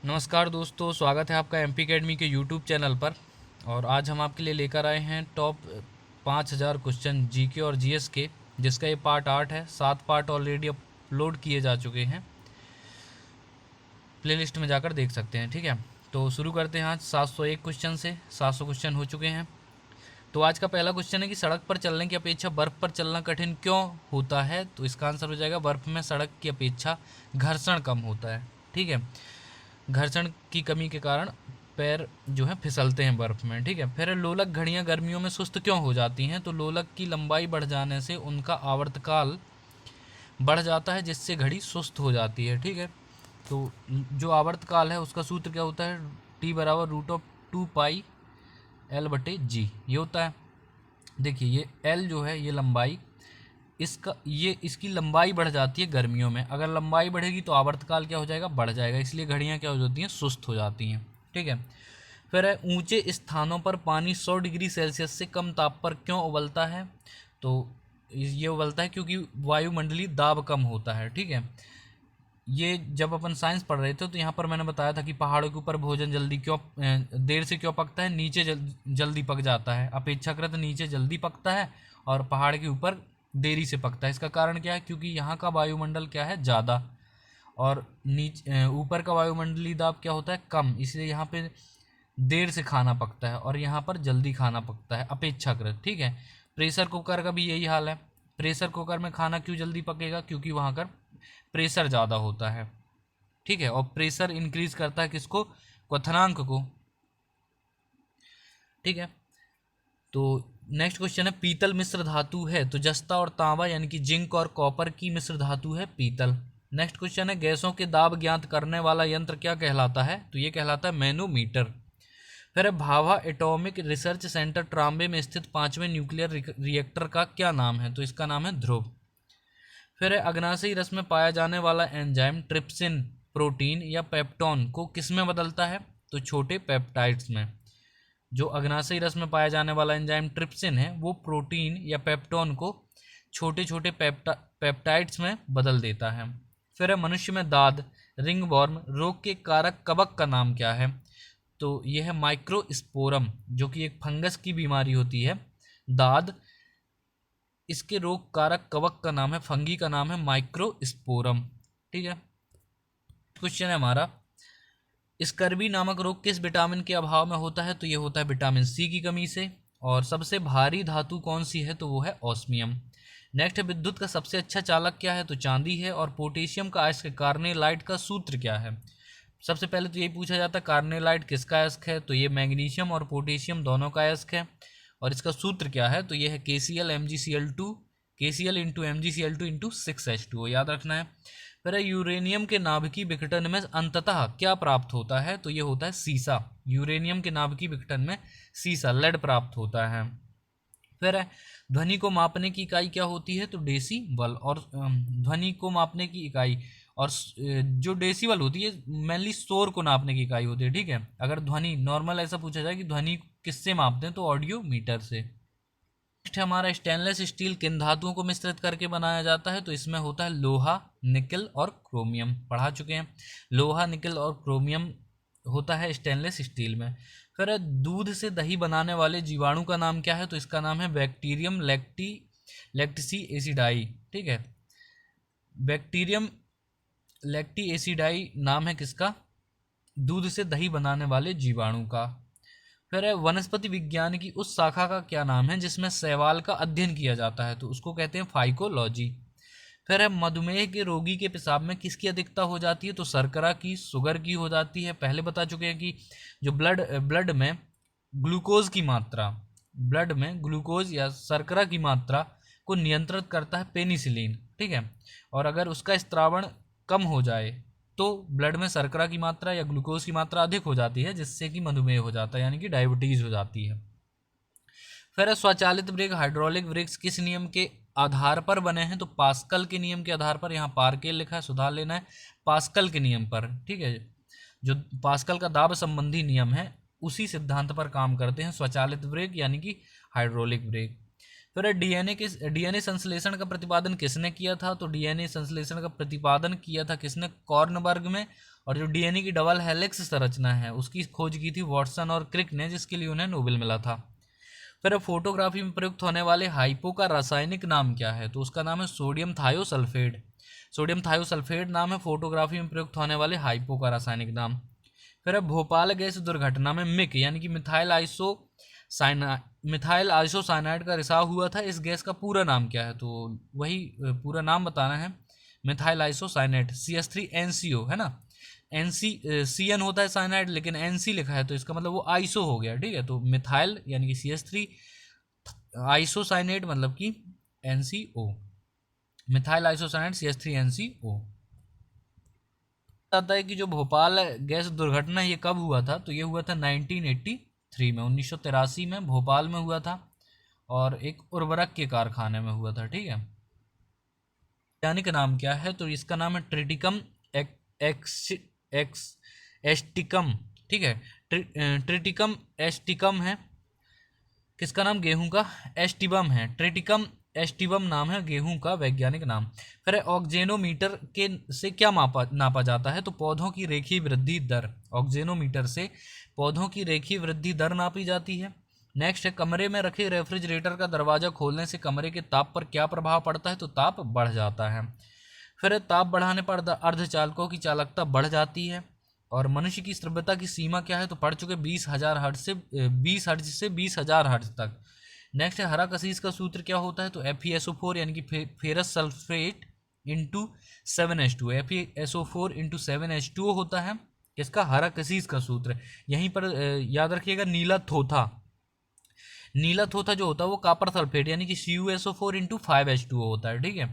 नमस्कार दोस्तों, स्वागत है आपका एमपी अकेडमी के यूट्यूब चैनल पर। और आज हम आपके लिए लेकर आए हैं टॉप 5000 क्वेश्चन जीके और जीएस के, जिसका ये पार्ट 8 है। 7 पार्ट ऑलरेडी अपलोड किए जा चुके हैं, प्लेलिस्ट में जाकर देख सकते हैं। ठीक है, तो शुरू करते हैं आज 701 क्वेश्चन से। 700 क्वेश्चन हो चुके हैं। तो आज का पहला क्वेश्चन है कि सड़क पर चलने की अपेक्षा बर्फ़ पर चलना कठिन क्यों होता है। तो इसका आंसर हो जाएगा, बर्फ़ में सड़क की अपेक्षा घर्षण कम होता है। ठीक है, घर्षण की कमी के कारण पैर जो है फिसलते हैं बर्फ़ में। ठीक है, फिर लोलक घड़ियां गर्मियों में सुस्त क्यों हो जाती हैं। तो लोलक की लंबाई बढ़ जाने से उनका आवर्तकाल बढ़ जाता है, जिससे घड़ी सुस्त हो जाती है। ठीक है, तो जो आवर्तकाल है उसका सूत्र क्या होता है, टी बराबर रूट ऑफ 2 पाई एल बटे जी, ये होता है। देखिए, ये एल जो है ये लंबाई, इसकी लंबाई बढ़ जाती है गर्मियों में। अगर लंबाई बढ़ेगी तो आवर्तकाल क्या हो जाएगा, बढ़ जाएगा, इसलिए घड़ियाँ क्या हो जाती हैं, सुस्त हो जाती हैं। ठीक है, फिर है ऊंचे स्थानों पर पानी 100 डिग्री सेल्सियस से कम ताप पर क्यों उबलता है। तो ये उबलता है क्योंकि वायुमंडलीय दाब कम होता है। ठीक है, ये जब अपन साइंस पढ़ रहे थे तो यहाँ पर मैंने बताया था कि पहाड़ों के ऊपर भोजन जल्दी क्यों देर से क्यों पकता है, नीचे जल्दी पक जाता है। अपेक्षाकृत नीचे जल्दी पकता है और पहाड़ के ऊपर देरी से पकता है। इसका कारण क्या है, क्योंकि यहाँ का वायुमंडल क्या है, ज़्यादा, और ऊपर का वायुमंडलीय दाब क्या होता है, कम, इसलिए यहाँ पे देर से खाना पकता है और यहाँ पर जल्दी खाना पकता है अपेक्षाकृत। ठीक है, प्रेशर कुकर का भी यही हाल है। प्रेशर कुकर में खाना क्यों जल्दी पकेगा, क्योंकि वहाँ का प्रेशर ज़्यादा होता है। ठीक है, और प्रेशर इंक्रीज करता है किसको, क्वथनांक को। ठीक है, तो नेक्स्ट क्वेश्चन है, पीतल मिश्र धातु है। तो जस्ता और तांबा यानी कि जिंक और कॉपर की मिश्र धातु है पीतल। नेक्स्ट क्वेश्चन है, गैसों के दाब ज्ञात करने वाला यंत्र क्या कहलाता है। तो ये कहलाता है मैनोमीटर। फिर है Bhabha atomic research centre Trombay में स्थित 5वें न्यूक्लियर रिएक्टर का क्या नाम है। तो इसका नाम है ध्रुव। फिर है अग्नाशयी रस में पाया जाने वाला एंजाइम ट्रिप्सिन प्रोटीन या पेप्टोन को किस में बदलता है। तो छोटे पेप्टाइड्स में। जो अग्नाशयी रस में पाया जाने वाला एंजाइम ट्रिप्सिन है वो प्रोटीन या पेप्टोन को छोटे छोटे पेप्टाइड्स में बदल देता है। फिर है मनुष्य में दाद रिंगवॉर्म रोग के कारक कवक का नाम क्या है। तो यह है माइक्रोस्पोरम, जो कि एक फंगस की बीमारी होती है, दाद। इसके रोग कारक कवक का नाम है, फंगी का नाम है माइक्रोस्पोरम। ठीक है, क्वेश्चन है हमारा, स्कर्वी नामक रोग किस विटामिन के अभाव में होता है। तो ये होता है विटामिन सी की कमी से। और सबसे भारी धातु कौन सी है, तो वो है ऑस्मियम। नेक्स्ट, विद्युत का सबसे अच्छा चालक क्या है। तो चांदी है। और पोटेशियम का अयस्क कार्नेलाइट का सूत्र क्या है। सबसे पहले तो यही पूछा जाता है, कार्नेलाइट किसका अयस्क है। तो ये मैग्नीशियम और पोटेशियम दोनों का अयस्क है। और इसका सूत्र क्या है, तो ये है KCl MgCl2, KCl into MgCl2 into 6H2O, याद रखना है। फिर यूरेनियम के नाभिकीय विघटन में अंततः क्या प्राप्त होता है। तो ये होता है सीसा। यूरेनियम के नाभिकीय विघटन में सीसा, लेड प्राप्त होता है। फिर ध्वनि को मापने की इकाई क्या होती है। तो डेसीबल। और ध्वनि को मापने की इकाई, और जो डेसीबल होती है मेनली शोर को नापने की इकाई होती है। ठीक है, अगर ध्वनि नॉर्मल ऐसा पूछा जाए कि ध्वनि किससे मापते हैं, तो ऑडियो मीटर से। नेक्स्ट हमारा, स्टेनलेस स्टील किन धातुओं को मिश्रित करके बनाया जाता है। तो इसमें होता है लोहा, निकल और क्रोमियम, पढ़ा चुके हैं। लोहा, निकल और क्रोमियम होता है स्टेनलेस स्टील में। फिर दूध से दही बनाने वाले जीवाणु का नाम क्या है। तो इसका नाम है बैक्टीरियम लैक्टिसी एसिडाई। ठीक है, बैक्टीरियम लैक्टी एसिडाई नाम है किसका, दूध से दही बनाने वाले जीवाणु का। फिर है वनस्पति विज्ञान की उस शाखा का क्या नाम है जिसमें शैवाल का अध्ययन किया जाता है। तो उसको कहते हैं फाइकोलॉजी। फिर है मधुमेह के रोगी के पेशाब में किसकी अधिकता हो जाती है। तो शर्करा की, शुगर की हो जाती है। पहले बता चुके हैं कि जो ब्लड में ग्लूकोज की मात्रा, ब्लड में ग्लूकोज या शर्करा की मात्रा को नियंत्रित करता है पेनिसिलिन। ठीक है, और अगर उसका स्त्रावण कम हो जाए तो ब्लड में शर्करा की मात्रा या ग्लूकोज की मात्रा अधिक हो जाती है, जिससे कि मधुमेह हो जाता है, यानी कि डायबिटीज हो जाती है। फिर स्वचालित ब्रेक हाइड्रोलिक ब्रेक्स किस नियम के आधार पर बने हैं। तो पास्कल के नियम के आधार पर। यहाँ पार्केल लिखा है, सुधार लेना है, पास्कल के नियम पर। ठीक है, जो पास्कल का दाब संबंधी नियम है उसी सिद्धांत पर काम करते हैं स्वचालित ब्रेक यानी कि हाइड्रोलिक ब्रेक। फिर डीएनए संश्लेषण का प्रतिपादन किसने किया था? तो डीएनए संश्लेषण का प्रतिपादन किया था किसने? कॉर्नबर्ग में। और जो डीएनए की डबल हेलिक्स संरचना है उसकी खोज की थी वॉटसन और क्रिक ने, जिसके लिए उन्हें नोबेल मिला था। फिर फोटोग्राफी में प्रयुक्त होने वाले हाइपो का रासायनिक नाम क्या है? तो उसका नाम है सोडियम थायोसल्फेट। सोडियम थायोसल्फेट नाम है फोटोग्राफी में प्रयुक्त होने वाले हाइपो का रासायनिक नाम। फिर भोपाल गैस दुर्घटना में मिक यानी कि मिथाइल आइसोसाइनाइड का रिसाव हुआ था। इस गैस का पूरा नाम क्या है? तो वही पूरा नाम बताना है। मिथाइल आइसोसाइनाइड CH3NCO है ना। CN होता है साइनाइड, लेकिन NC लिखा है तो इसका मतलब वो आइसो हो गया, ठीक है। तो मिथाइल यानी कि CH3, आइसोसाइनेट मतलब कि NCO, मिथाइल आइसोसाइनेट CH3NCO। आता है कि जो भोपाल गैस दुर्घटना ये कब हुआ था? तो ये हुआ था 1983 में, 1983 में भोपाल में हुआ था और एक उर्वरक के कारखाने में हुआ था, ठीक है। वैज्ञानिक नाम क्या है? तो इसका नाम है ट्रिटिकम एक्स एक्स एस्टिकम, ठीक है। ट्रिटिकम एस्टिकम है। किसका नाम? गेहूं का एस्टिबम है। ट्रिटिकम एस्टिबम नाम है गेहूं का वैज्ञानिक नाम। फिर ऑक्जेनोमीटर के से क्या नापा जाता है? तो पौधों की रेखीय वृद्धि दर। ऑक्जेनोमीटर से पौधों की रेखीय वृद्धि दर नापी जाती है। नेक्स्ट है कमरे में रखे रेफ्रिजरेटर का दरवाजा खोलने से कमरे के ताप पर क्या प्रभाव पड़ता है? तो ताप बढ़ जाता है। फिर ताप बढ़ाने पर अर्धचालकों की चालकता बढ़ जाती है। और मनुष्य की तीव्रता की सीमा क्या है? तो पढ़ चुके 20,000 हर्ट्ज तक। नेक्स्ट है हरा कसीस का सूत्र क्या होता है? तो FeSO4 यानी कि ferrous sulphate into 7H2, FeSO4 into 7H2O होता है किसका? हरा कसीस का सूत्र। यहीं पर याद रखिएगा नीला थोथा जो होता है वो कॉपर सल्फेट यानी कि CuSO4 इंटू 5H2O होता है, ठीक है।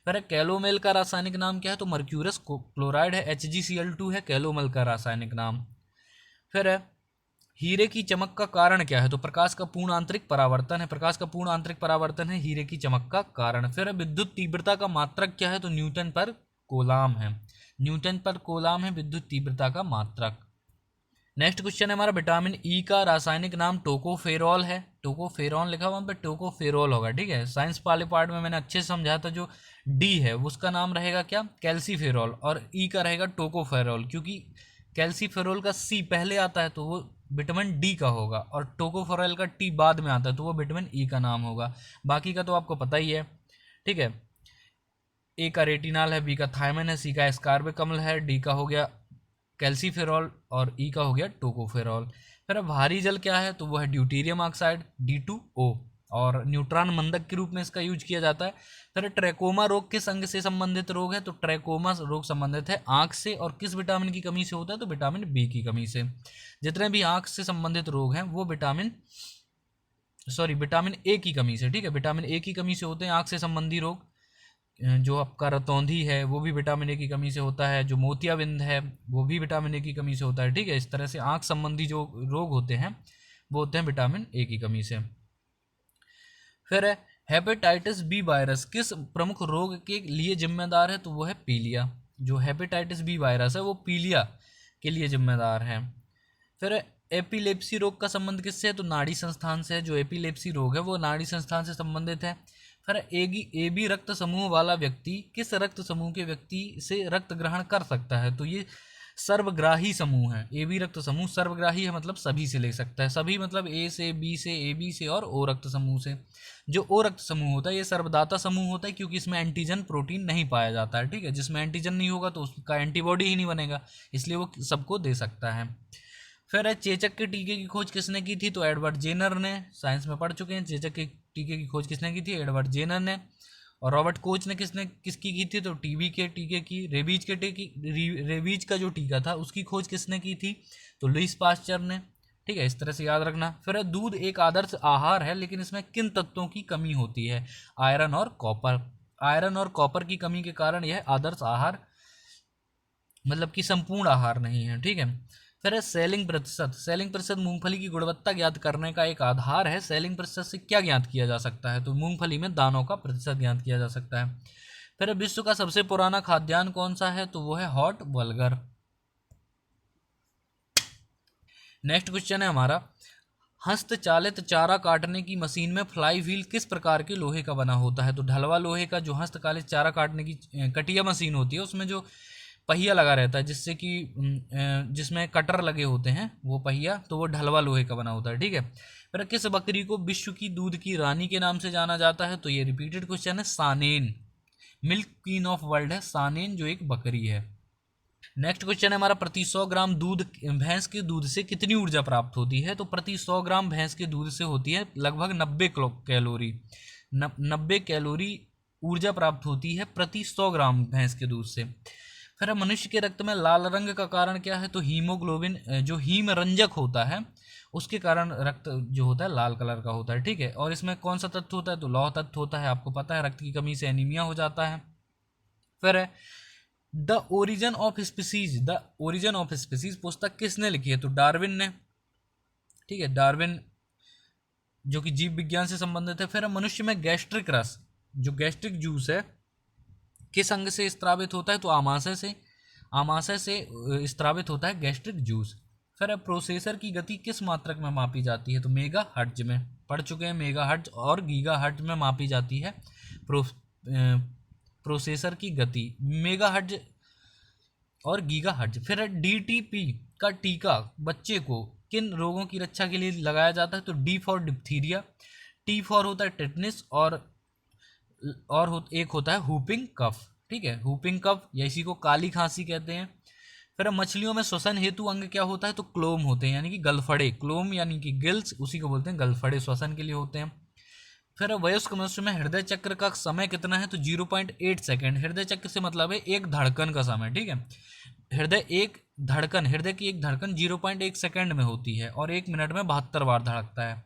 फिर कैलोमेल का रासायनिक नाम क्या है? तो मर्क्यूरस क्लोराइड है, HgCl2 है कैलोमेल का रासायनिक नाम। फिर हीरे की चमक का कारण क्या है? तो प्रकाश का पूर्ण आंतरिक परावर्तन है। प्रकाश का पूर्ण आंतरिक परावर्तन है हीरे की चमक का कारण। फिर विद्युत तीव्रता का मात्रक क्या है? तो न्यूटन पर कोलाम है। न्यूटन पर कोलाम है विद्युत तीव्रता का मात्रक। नेक्स्ट क्वेश्चन है हमारा विटामिन ई का रासायनिक नाम टोकोफेरॉल है। टोकोफेरॉल लिखा हुआ पे टोकोफेरॉल होगा, ठीक है। साइंस वाले पार्ट में मैंने अच्छे से समझाया था। जो डी है उसका नाम रहेगा क्या? कैल्सीफेरॉल। और ई का रहेगा टोकोफेरॉल, क्योंकि कैल्सीफेरॉल का सी पहले आता है तो वो विटामिन डी का होगा और टोकोफेरॉल का टी बाद में आता है तो वो विटामिन ई का नाम होगा। बाकी का तो आपको पता ही है, ठीक है। ए का रेटिनॉल है, बी का थायमिन है, सी का एस्कार्बिक अम्ल है, डी का हो गया कैल्सीफेरॉल और ई का हो गया टोकोफेरॉल। फिर भारी जल क्या है? तो वो है ड्यूटीरियम ऑक्साइड D2O और न्यूट्रॉन मंदक के रूप में इसका यूज किया जाता है। फिर ट्रैकोमा रोग किस अंग से संबंधित रोग है? तो ट्रैकोमा रोग संबंधित है आंख से। और किस विटामिन की कमी से होता है? तो विटामिन बी की कमी से। जितने भी आंख से संबंधित रोग हैं वो विटामिन ए की कमी से, ठीक है। विटामिन ए की कमी से होते हैं आंख से संबंधी रोग। जो आपका रतौंधी है वो भी विटामिन ए की कमी से होता है। जो मोतियाबिंद है वो भी विटामिन ए की कमी से होता है, ठीक है। इस तरह से आंख संबंधी जो रोग होते हैं वो होते हैं विटामिन ए की कमी से। फिर है हेपेटाइटिस बी वायरस किस प्रमुख रोग के लिए जिम्मेदार है? तो वो है पीलिया। जो हेपेटाइटिस बी वायरस है वो पीलिया के लिए जिम्मेदार है। फिर एपिलेप्सी रोग का संबंध किससे है? तो नाड़ी संस्थान से है। जो एपिलेप्सी रोग है वो नाड़ी संस्थान से संबंधित है। फिर AB रक्त समूह वाला व्यक्ति किस रक्त समूह के व्यक्ति से रक्त ग्रहण कर सकता है? तो ये सर्वग्राही समूह है। AB रक्त समूह सर्वग्राही है, मतलब सभी से ले सकता है। सभी मतलब A से, B से, AB से और O रक्त समूह से। जो O रक्त समूह होता है ये सर्वदाता समूह होता है क्योंकि इसमें एंटीजन प्रोटीन नहीं पाया जाता है, ठीक है। जिसमें एंटीजन नहीं होगा तो उसका एंटीबॉडी ही नहीं बनेगा, इसलिए वो सबको दे सकता है। फिर है चेचक के टीके की खोज किसने की थी? तो एडवर्ड जेनर ने। साइंस में पढ़ चुके हैं चेचक के टीके की खोज किसने की थी? एडवर्ड जेनर ने। और रॉबर्ट कोच ने किसकी की थी? तो टीबी के टीके की। रेबीज का जो टीका था उसकी खोज किसने की थी? तो लुईस पास्चर ने, ठीक है। इस तरह से याद रखना। फिर दूध एक आदर्श आहार है लेकिन इसमें किन तत्वों की कमी होती है? आयरन और कॉपर। आयरन और कॉपर की कमी के कारण यह आदर्श आहार मतलब कि संपूर्ण आहार नहीं है, ठीक है। फिर है सेलिंग प्रतिशत। सेलिंग प्रतिशत मूंगफली की गुणवत्ता ज्ञात करने का एक आधार है। सेलिंग प्रतिशत से क्या ज्ञात किया जा सकता है? तो मूंगफली में दानों का प्रतिशत ज्ञात किया जा सकता है। फिर विश्व का सबसे पुराना खाद्यान्न कौन सा है? तो वो है हॉट बर्गर। नेक्स्ट क्वेश्चन है हमारा हस्तचालित चारा काटने की मशीन में फ्लाई व्हील किस प्रकार के लोहे का बना होता है? तो ढलवा लोहे का जो हस्तचालित चारा काटने की कटिया मशीन होती है उसमें जो पहिया लगा रहता है जिससे कि जिसमें कटर लगे होते हैं वो पहिया, तो वो ढलवा लोहे का बना होता है। ठीक है, फिर किस बकरी को विश्व की दूध की रानी के नाम से जाना जाता है? तो ये रिपीटेड क्वेश्चन है, सानेन। मिल्क क्वीन ऑफ वर्ल्ड है सानेन, जो एक बकरी है। नेक्स्ट क्वेश्चन है हमारा, प्रति 100 ग्राम दूध भैंस के दूध से कितनी ऊर्जा प्राप्त होती है? तो प्रति 100 ग्राम भैंस के दूध से होती है लगभग 90 कैलोरी। 90 कैलोरी ऊर्जा प्राप्त होती है प्रति 100 ग्राम भैंस के दूध से। फिर मनुष्य के रक्त में लाल रंग का कारण क्या है? तो हीमोग्लोबिन जो हीम रंजक होता है उसके कारण रक्त जो होता है लाल कलर का होता है। ठीक है, और इसमें कौन सा तत्व होता है? तो लौह तत्व होता है। आपको पता है रक्त की कमी से एनीमिया हो जाता है। फिर the origin of species, the origin of species पुस्तक किसने लिखी है? तो डार्विन ने। ठीक है, डार्विन जो कि जीव विज्ञान से संबंधित है। फिर मनुष्य में गैस्ट्रिक रस, जो गैस्ट्रिक जूस है, किस अंग से स्त्रावित होता है? तो आमाशय से। आमाशय से स्त्रावित होता है गैस्ट्रिक जूस। फिर प्रोसेसर की गति किस मात्रक में मापी जाती है? तो मेगा हर्ट्ज में। पढ़ चुके हैं, मेगा हर्ट्ज और गीगा हर्ट्ज में मापी जाती है प्रोसेसर की गति, मेगा हर्ट्ज और गीगा हर्ट्ज। फिर डीटीपी का टीका बच्चे को किन रोगों की रक्षा के लिए लगाया जाता है? तो D for diphtheria, T for होता है टेटनिस, और एक होता है हुपिंग कफ। ठीक है, हुपिंग कफ या इसी को काली खांसी कहते हैं। फिर मछलियों में श्वसन हेतु अंग क्या होता है? तो क्लोम होते हैं, यानी कि गलफड़े। क्लोम यानी कि गिल्स, उसी को बोलते हैं गलफड़े, श्वसन के लिए होते हैं। फिर वयस्क मनुष्य में हृदय चक्र का समय कितना है? तो 0.8 सेकेंड। हृदय चक्र से मतलब है एक धड़कन का समय। ठीक है, हृदय की एक धड़कन 0.1 सेकेंड में होती है और 1 मिनट में 72 बार धड़कता है।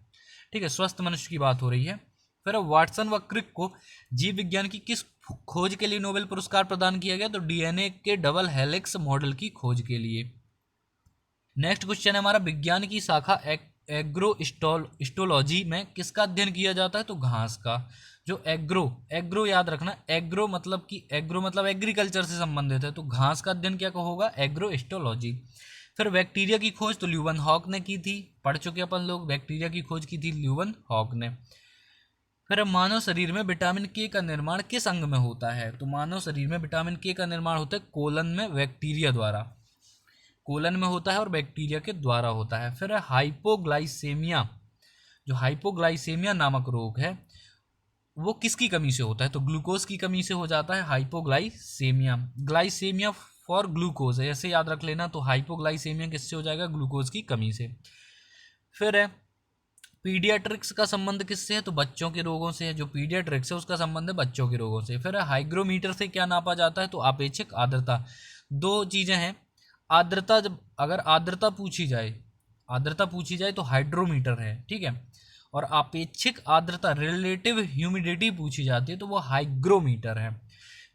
ठीक है, स्वस्थ मनुष्य की बात हो रही है। फिर वाटसन व क्रिक को जीव विज्ञान की किस खोज के लिए नोबेल पुरस्कार प्रदान किया गया? तो डीएनए के डबल हेलिक्स मॉडल की खोज के लिए। नेक्स्ट क्वेश्चन है हमारा, विज्ञान की शाखा एग्रो स्टोलॉजी में किसका अध्ययन किया जाता है? तो घास का। जो एग्रो याद रखना, एग्रो मतलब एग्रीकल्चर से संबंधित है, तो घास का अध्ययन क्या होगा? एग्रो स्टोलॉजी। फिर बैक्टीरिया की खोज तो ल्यूवन हॉक ने की थी, पढ़ चुके अपन लोग, बैक्टीरिया की खोज की थी ल्यूवन हॉक ने। फिर मानव शरीर में विटामिन के का निर्माण किस अंग में होता है? तो मानव शरीर में विटामिन के का निर्माण होता है कोलन में, बैक्टीरिया द्वारा। कोलन में होता है और बैक्टीरिया के द्वारा होता है। फिर हाइपोग्लाइसेमिया, जो हाइपोग्लाइसेमिया नामक रोग है वो किसकी कमी से होता है? तो ग्लूकोज की कमी से हो जाता है हाइपोग्लाइसेमिया। ग्लाइसेमिया फॉर ग्लूकोज है, ऐसे याद रख लेना। तो हाइपोग्लाइसेमिया किससे हो जाएगा? ग्लूकोज की कमी से। फिर है पीडियाट्रिक्स का संबंध किससे है? तो बच्चों के रोगों से है। जो पीडियाट्रिक्स है उसका संबंध है बच्चों के रोगों से। फिर हाइग्रोमीटर से क्या नापा जाता है? तो आपेक्षिक आर्द्रता। दो चीजें हैं, आर्द्रता, जब अगर आर्द्रता पूछी जाए तो हाइड्रोमीटर है। ठीक है, और आपेक्षिक आर्द्रता रिलेटिव ह्यूमिडिटी पूछी जाती है तो वो हाइग्रोमीटर है।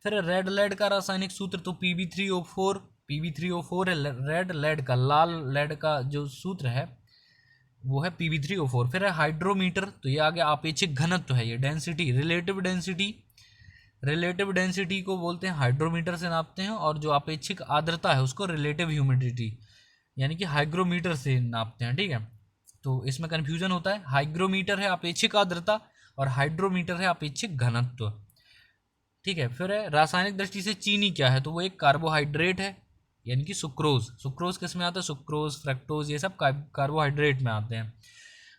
फिर रेड लेड का रासायनिक सूत्र तो Pb3O4 है रेड लेड का, लाल लेड का जो सूत्र है वो है Pb3O4। फिर है हाइड्रोमीटर, तो ये आ गया आपेक्षिक घनत्व है, ये डेंसिटी, रिलेटिव डेंसिटी को बोलते हैं, हाइड्रोमीटर से नापते हैं। और जो आपेक्षिक आर्द्रता है उसको रिलेटिव ह्यूमिडिटी यानी कि हाइग्रोमीटर से नापते हैं। ठीक है, तो इसमें कन्फ्यूजन होता है। हाइग्रोमीटर है आपेक्षिक आर्द्रता और हाइड्रोमीटर है आपेक्षिक घनत्व। ठीक है, फिर है रासायनिक दृष्टि से चीनी क्या है? तो वो एक कार्बोहाइड्रेट है, यानी कि सुक्रोज किस में आता है? सुक्रोज, फ्रक्टोज, ये सब कार्बोहाइड्रेट में आते हैं।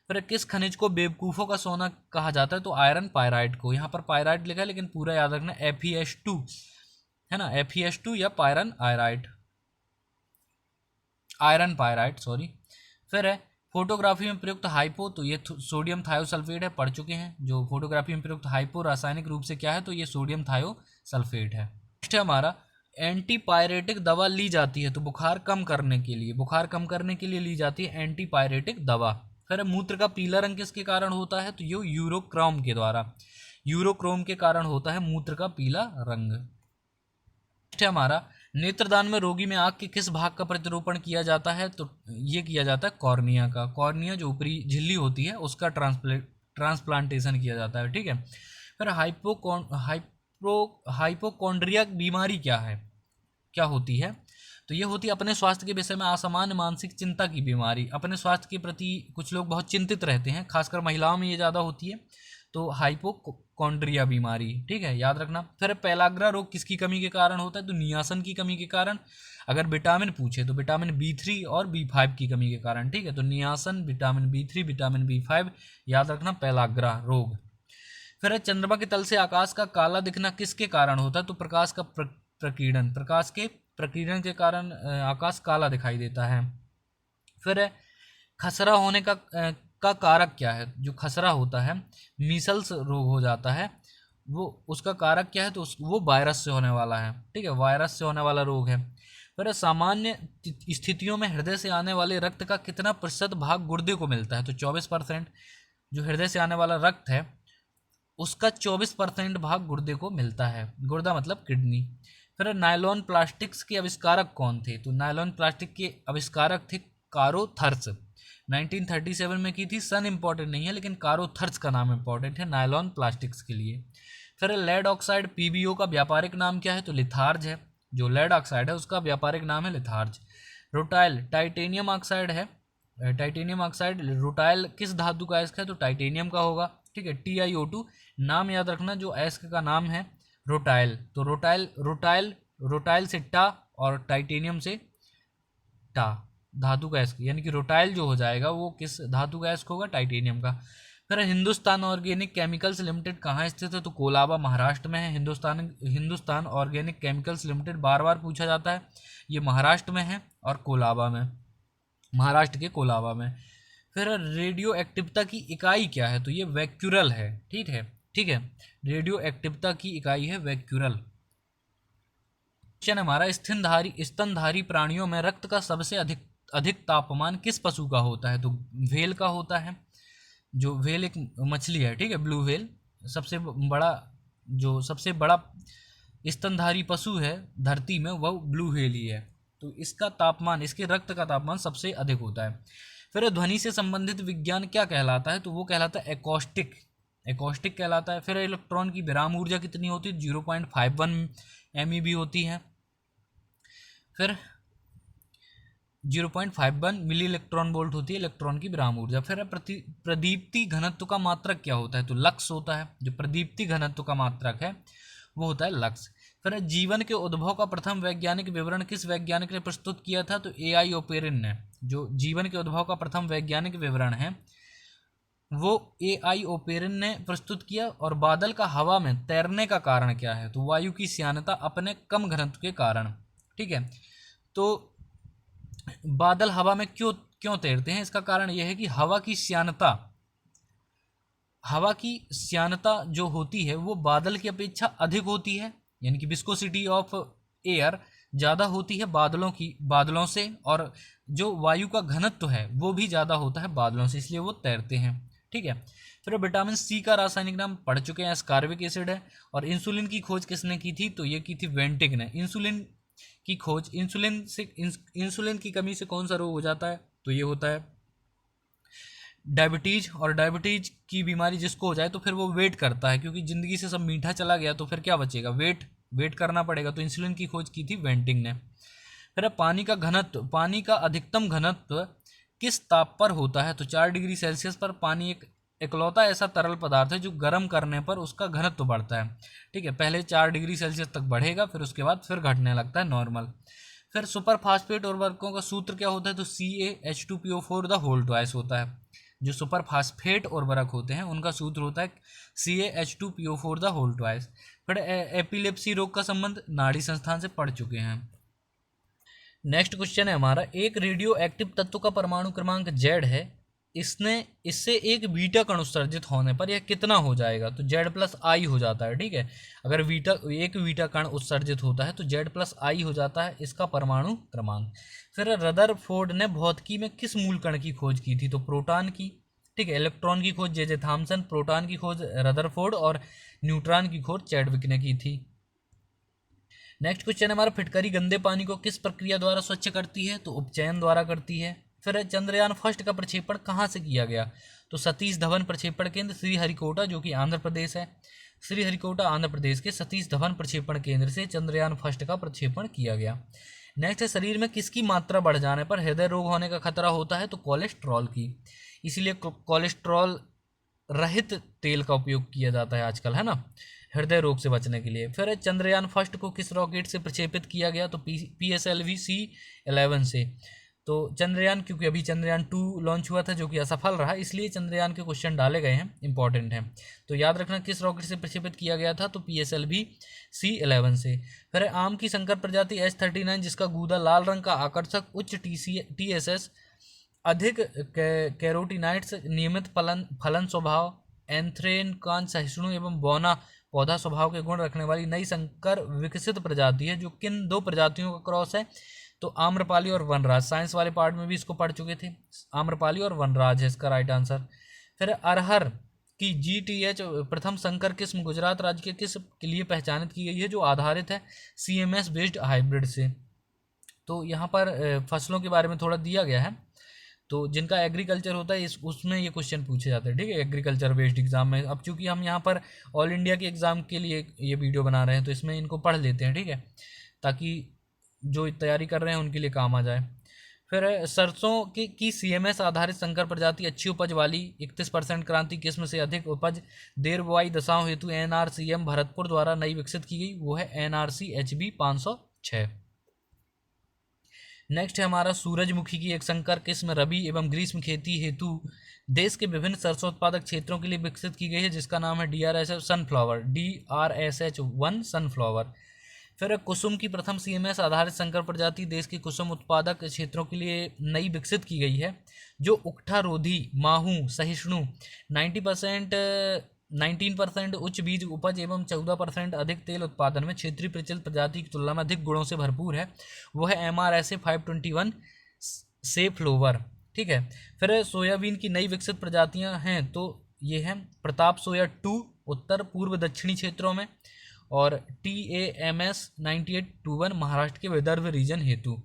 फिर किस खनिज को बेवकूफ़ों का सोना कहा जाता है? तो आयरन पायराइट को। यहाँ पर पायराइट लिखा है लेकिन पूरा याद रखना FeS2 है ना, FeS2 या आयरन पायराइट सॉरी। फिर है फोटोग्राफी में प्रयुक्त हाइपो, तो ये सोडियम थायोसल्फेट है, पढ़ चुके हैं। जो फोटोग्राफी में प्रयुक्त हाइपो रासायनिक रूप से क्या है? तो ये सोडियम थायोसल्फेट है। नेक्स्ट है हमारा, एंटीपायरेटिक दवा ली जाती है तो बुखार कम करने के लिए ली जाती है एंटीपायरेटिक दवा। फिर मूत्र का पीला रंग किसके कारण होता है? तो ये यूरोक्रोम के द्वारा, यूरोक्रोम के कारण होता है मूत्र का पीला रंग। नेक्स्ट है हमारा, नेत्रदान में रोगी में आँख के किस भाग का प्रतिरोपण किया जाता है? तो ये किया जाता है कॉर्निया का। कॉर्निया जो ऊपरी झिल्ली होती है उसका ट्रांसप्लांटेशन किया जाता है। ठीक है, फिर हाइपोकॉन्ड्रिया बीमारी क्या होती है? तो ये होती है अपने स्वास्थ्य के विषय में असामान्य मानसिक चिंता की बीमारी। अपने स्वास्थ्य के प्रति कुछ लोग बहुत चिंतित रहते हैं, खासकर महिलाओं में ये ज़्यादा होती है, तो हाइपोकॉन्ड्रिया बीमारी, ठीक है, याद रखना। फिर पेलाग्रा रोग किसकी कमी के कारण होता है? तो नियासन की कमी के कारण। अगर विटामिन पूछे तो विटामिन B3 और B5 की कमी के कारण, ठीक है। तो नियासन, विटामिन B3, विटामिन B5, याद रखना पेलाग्रा रोग। फिर चंद्रमा के तल से आकाश का काला दिखना किसके कारण होता है? तो प्रकाश का प्रकीर्णन, प्रकाश के प्रकीर्णन के कारण आकाश काला दिखाई देता है। फिर खसरा होने का कारक क्या है? जो खसरा होता है, मीसल्स रोग हो जाता है, वो उसका कारक क्या है? तो वो वायरस से होने वाला है, ठीक है, वायरस से होने वाला रोग है। फिर सामान्य स्थितियों में हृदय से आने वाले रक्त का कितना प्रतिशत भाग गुर्दे को मिलता है? तो 24%। जो हृदय से आने वाला रक्त है उसका 24% भाग गुर्दे को मिलता है। गुर्दा मतलब किडनी। फिर नायलॉन प्लास्टिक्स के आविष्कारक कौन थे? तो नायलॉन प्लास्टिक के आविष्कारक थे कारोथर्स। 1937 में की थी। सन इंपॉर्टेंट नहीं है, लेकिन कारोथर्स का नाम इंपॉर्टेंट है नायलॉन प्लास्टिक्स के लिए। फिर लेड ऑक्साइड PbO का व्यापारिक नाम क्या है? तो लिथार्ज है। जो लेड ऑक्साइड है उसका व्यापारिक नाम है लिथार्ज। रोटाइल टाइटेनियम ऑक्साइड है। टाइटेनियम ऑक्साइड, रोटाइल किस धातु का अयस्क है? तो टाइटेनियम का होगा, ठीक है। TiO2 नाम याद रखना, जो अयस्क का नाम है रोटाइल। तो रोटाइल से टा और टाइटेनियम से टा, धातु का अयस्क, यानी कि रोटाइल जो हो जाएगा वो किस धातु का अयस्क होगा? टाइटेनियम का। फिर हिंदुस्तान ऑर्गेनिक केमिकल्स लिमिटेड कहाँ स्थित है? तो कोलाबा महाराष्ट्र में है। हिंदुस्तान ऑर्गेनिक केमिकल्स लिमिटेड बार बार पूछा जाता है, ये महाराष्ट्र में है और कोलाबा में, महाराष्ट्र के कोलाबा में। फिर रेडियो एक्टिवता की इकाई क्या है? तो ये वैक्यूरल है, ठीक है। रेडियो एक्टिवता की इकाई है वैक्यूरल। क्वेश्चन हमारा, स्तनधारी प्राणियों में रक्त का सबसे अधिक तापमान किस पशु का होता है? तो व्हेल का होता है। जो व्हेल एक मछली है, ठीक है, ब्लू व्हेल, सबसे बड़ा स्तनधारी पशु है धरती में, वह ब्लू व्हेल ही है। तो इसका तापमान, इसके रक्त का तापमान सबसे अधिक होता है। फिर ध्वनि से संबंधित विज्ञान क्या कहलाता है? तो वो कहलाता है एकॉस्टिक कहलाता है। फिर इलेक्ट्रॉन की विराम ऊर्जा कितनी होती है? 0.51 MeV होती है। फिर 0.51 मिली इलेक्ट्रॉन वोल्ट होती है इलेक्ट्रॉन की विराम ऊर्जा। फिर प्रदीप्ति घनत्व का मात्रक क्या होता है? तो लक्स होता है। जो प्रदीप्ति घनत्व का मात्रक है वो होता है लक्स। फिर जीवन के उद्भव का प्रथम वैज्ञानिक विवरण किस वैज्ञानिक ने प्रस्तुत किया था? तो AI ओपेरिन ने। जो जीवन के उद्भव का प्रथम वैज्ञानिक विवरण है वो AI ओपेरिन ने प्रस्तुत किया। और बादल का हवा में तैरने का कारण क्या है? तो वायु की श्यानता अपने कम घनत्व के कारण, ठीक है। तो बादल हवा में क्यों तैरते हैं? इसका कारण यह है कि हवा की श्यानता जो होती है वो बादल की अपेक्षा अधिक होती है, यानी कि विस्कोसिटी ऑफ एयर ज़्यादा होती है बादलों से, और जो वायु का घनत्व है वो भी ज़्यादा होता है बादलों से, इसलिए वो तैरते हैं, ठीक है। फिर विटामिन C का रासायनिक नाम पढ़ चुके हैं, एस्कार्बिक एसिड है। और इंसुलिन की खोज किसने की थी? तो ये की थी वेंटिक ने। इंसुलिन की खोज, इंसुलिन की कमी से कौन सा रोग हो जाता है? तो ये होता है डायबिटीज। और डायबिटीज की बीमारी जिसको हो जाए तो फिर वो वेट करता है, क्योंकि ज़िंदगी से सब मीठा चला गया तो फिर क्या बचेगा? वेट करना पड़ेगा। तो इंसुलिन की खोज की थी वेंटिंग ने। फिर पानी का अधिकतम घनत्व किस ताप पर होता है? तो 4 डिग्री सेल्सियस पर। पानी एक इकलौता ऐसा तरल पदार्थ है जो गर्म करने पर उसका घनत्व बढ़ता है, ठीक है। पहले 4 डिग्री सेल्सियस तक बढ़ेगा, फिर उसके बाद फिर घटने लगता है नॉर्मल। फिर सुपर फास्फेट उर्वरकों का सूत्र क्या होता है? तो CaH2PO4 द होल ट्वाइस होता है। जो सुपर फास्फेट उर्वरक होते हैं उनका सूत्र होता है CaH2PO4 द होल ट्वाइस। फिर एपिलेप्सी रोग का संबंध नाड़ी संस्थान से पढ़ चुके हैं। नेक्स्ट क्वेश्चन है हमारा, एक रेडियो एक्टिव तत्व का परमाणु क्रमांक Z है, इससे एक बीटा कण उत्सर्जित होने पर यह कितना हो जाएगा? तो Z+I हो जाता है, ठीक है। अगर एक बीटा कण उत्सर्जित होता है तो Z+I हो जाता है इसका परमाणु क्रमांक। फिर रदरफोर्ड ने भौतिकी में किस मूल कण की खोज की थी? तो प्रोटॉन की, ठीक है। इलेक्ट्रॉन की खोज J.J. थॉमसन, प्रोटॉन की खोज रदरफोर्ड और न्यूट्रॉन की खोज चैडविक ने की थी। नेक्स्ट क्वेश्चन है हमारा, फिटकरी गंदे पानी को किस प्रक्रिया द्वारा स्वच्छ करती है? तो उपचयन द्वारा करती है। फिर चंद्रयान फर्स्ट का प्रक्षेपण कहाँ से किया गया? तो सतीश धवन प्रक्षेपण केंद्र श्रीहरिकोटा, जो कि आंध्र प्रदेश है। श्रीहरिकोटा आंध्र प्रदेश के सतीश धवन प्रक्षेपण केंद्र से चंद्रयान फर्स्ट का प्रक्षेपण किया गया। नेक्स्ट है शरीर में किसकी मात्रा बढ़ जाने पर हृदय रोग होने का खतरा होता है, तो कोलेस्ट्रॉल की। इसीलिए कोलेस्ट्रॉल रहित तेल का उपयोग किया जाता है आजकल, है ना, हृदय रोग से बचने के लिए। फिर चंद्रयान फर्स्ट को किस रॉकेट से प्रक्षेपित किया गया, तो PSLV-C11 से। तो चंद्रयान, क्योंकि अभी चंद्रयान 2 लॉन्च हुआ था जो कि असफल रहा, इसलिए चंद्रयान के क्वेश्चन डाले गए हैं, इंपॉर्टेंट हैं। तो याद रखना किस रॉकेट से प्रक्षेपित किया गया था, तो PSLV-C11 से। फिर आम की संकर प्रजाति H39 जिसका गूदा लाल रंग का आकर्षक उच्च TSS अधिक कैरोटीनाइड्स नियमित फलन स्वभाव एंथ्रेनकान सहिष्णु एवं बौना पौधा स्वभाव के गुण रखने वाली नई संकर विकसित प्रजाति है, जो किन दो प्रजातियों का क्रॉस है, तो आम्रपाली और वनराज। साइंस वाले पार्ट में भी इसको पढ़ चुके थे, आम्रपाली और वनराज है इसका राइट आंसर। फिर अरहर की GTH प्रथम संकर किस्म गुजरात राज्य के किस के लिए पहचानित की गई है, जो आधारित है CMS बेस्ड हाइब्रिड से। तो यहाँ पर फसलों के बारे में थोड़ा दिया गया है, तो जिनका एग्रीकल्चर होता है उसमें ये क्वेश्चन पूछे जाते हैं, ठीक है, एग्रीकल्चर बेस्ड एग्जाम में। अब चूंकि हम यहाँ पर ऑल इंडिया के एग्ज़ाम के लिए ये वीडियो बना रहे हैं, तो इसमें इनको पढ़ लेते हैं, ठीक है, ताकि जो तैयारी कर रहे हैं उनके लिए काम आ जाए। फिर सरसों की CMS आधारित संकर प्रजाति अच्छी उपज वाली 31% क्रांति किस्म से अधिक उपज देर बुआई दशाओं हेतु NRCM भरतपुर द्वारा नई विकसित की गई, वो है NRC HB 506। नेक्स्ट है हमारा सूरजमुखी की एक संकर किस्म रबी एवं ग्रीष्म खेती हेतु देश के विभिन्न सरसों उत्पादक क्षेत्रों के लिए विकसित की गई है, जिसका नाम है DRSH सनफ्लावर, DRSH1 सनफ्लावर। फिर कुसुम की प्रथम CMS आधारित संकर प्रजाति देश के कुसुम उत्पादक क्षेत्रों के लिए नई विकसित की गई है, जो उकठा रोधी माहू सहिष्णु 19% उच्च बीज उपज एवं 14% अधिक तेल उत्पादन में क्षेत्रीय प्रचलित प्रजाति की तुलना में अधिक गुणों से भरपूर है, वो है MRSA 521 से फ्लोवर, ठीक है। फिर सोयाबीन की नई विकसित प्रजातियां हैं, तो ये हैं प्रताप सोया 2 उत्तर पूर्व दक्षिणी क्षेत्रों में, और TAMS 9821 महाराष्ट्र के विदर्भ रीजन हेतु।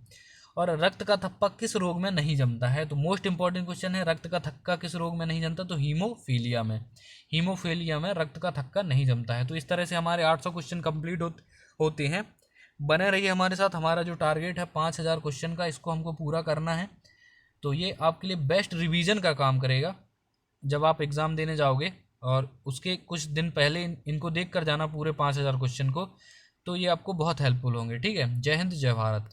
और रक्त का थक्का किस रोग में नहीं जमता है, तो मोस्ट इंपॉर्टेंट क्वेश्चन है, रक्त का थक्का किस रोग में नहीं जमता, तो हीमोफीलिया में, हीमोफीलिया में रक्त का थक्का नहीं जमता है। तो इस तरह से हमारे 800 क्वेश्चन कंप्लीट होते हैं। बने रहिए हमारे साथ, हमारा जो टारगेट है 5000 क्वेश्चन का, इसको हमको पूरा करना है। तो ये आपके लिए बेस्ट रिवीजन का काम करेगा जब आप एग्ज़ाम देने जाओगे, और उसके कुछ दिन पहले इनको देख कर जाना पूरे 5000 क्वेश्चन को, तो ये आपको बहुत हेल्पफुल होंगे, ठीक है। जय हिंद, जय भारत।